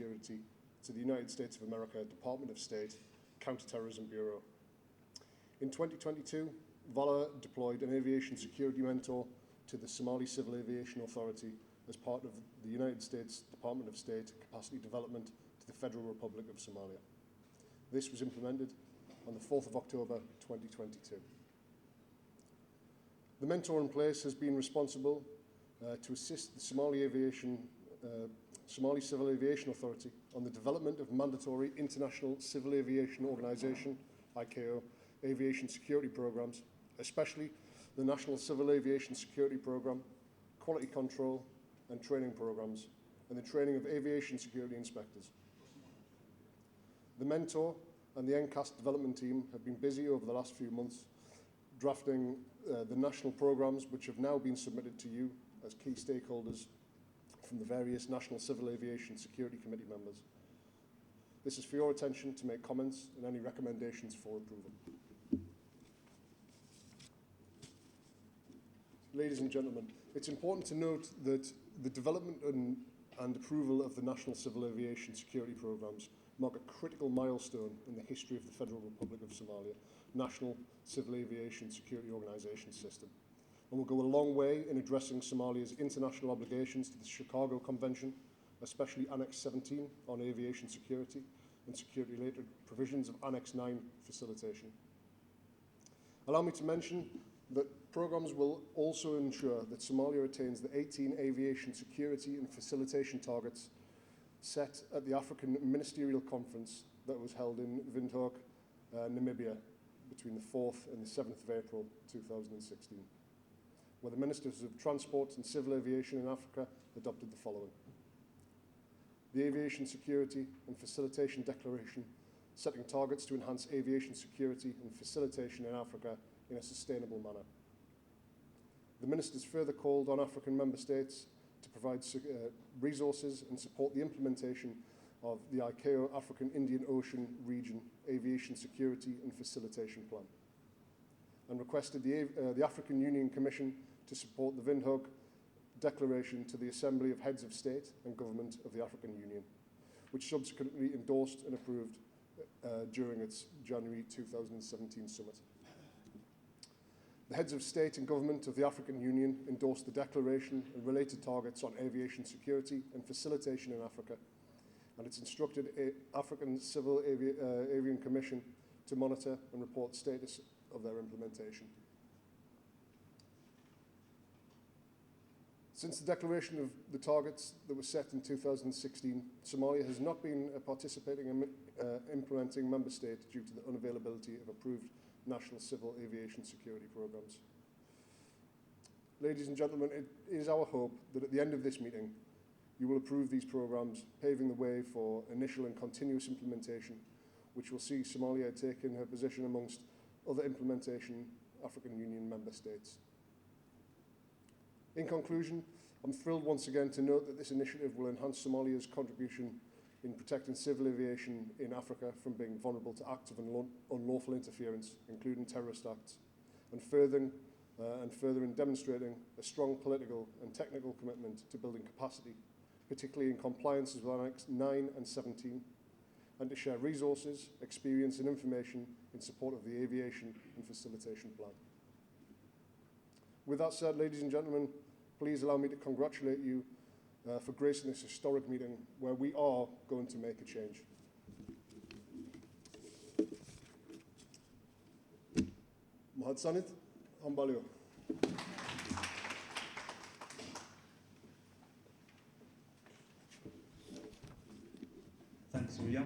Security to the United States of America Department of State Counterterrorism Bureau. In 2022, Valor deployed an aviation security mentor to the Somali Civil Aviation Authority as part of the United States Department of State Capacity Development to the Federal Republic of Somalia. This was implemented on the 4th of October 2022. The mentor in place has been responsible to assist the Somali Civil Aviation Authority on the development of mandatory International Civil Aviation Organization, ICAO, aviation security programs, especially the National Civil Aviation Security Program, quality control and training programs, and the training of aviation security inspectors. The mentor and the NCAS development team have been busy over the last few months drafting the national programs which have now been submitted to you as key stakeholders from the various National Civil Aviation Security Committee members. This is for your attention to make comments and any recommendations for approval. Ladies and gentlemen, it's important to note that the development and approval of the National Civil Aviation Security Programs mark a critical milestone in the history of the Federal Republic of Somalia National Civil Aviation Security Organisation system, and will go a long way in addressing Somalia's international obligations to the Chicago Convention, especially Annex 17 on aviation security and security-related provisions of Annex 9 facilitation. Allow me to mention that programs will also ensure that Somalia attains the 18 aviation security and facilitation targets set at the African Ministerial Conference that was held in Windhoek, Namibia, between the 4th and the 7th of April 2016, where the Ministers of Transport and Civil Aviation in Africa adopted the following. The Aviation Security and Facilitation Declaration, setting targets to enhance aviation security and facilitation in Africa in a sustainable manner. The Ministers further called on African member states to provide resources and support the implementation of the ICAO African Indian Ocean Region Aviation Security and Facilitation Plan, and requested the African Union Commission to support the Windhoek Declaration to the Assembly of Heads of State and Government of the African Union, which subsequently endorsed and approved during its January 2017 summit. The Heads of State and Government of the African Union endorsed the declaration and related targets on aviation security and facilitation in Africa, and it's instructed African Civil Aviation Commission to monitor and report the status of their implementation. Since the declaration of the targets that were set in 2016, Somalia has not been participating in implementing member states due to the unavailability of approved national civil aviation security programs. Ladies and gentlemen, it is our hope that at the end of this meeting, you will approve these programs, paving the way for initial and continuous implementation, which will see Somalia taking her position amongst other implementation African Union member states. In conclusion, I'm thrilled once again to note that this initiative will enhance Somalia's contribution in protecting civil aviation in Africa from being vulnerable to acts of unlawful interference, including terrorist acts, and further in demonstrating a strong political and technical commitment to building capacity, particularly in compliance with Annex 9 and 17, and to share resources, experience and information in support of the Aviation and Facilitation Plan. With that said, ladies and gentlemen, please allow me to congratulate you for gracing this historic meeting where we are going to make a change. Mahadsanid, Hambalio. Thanks, William.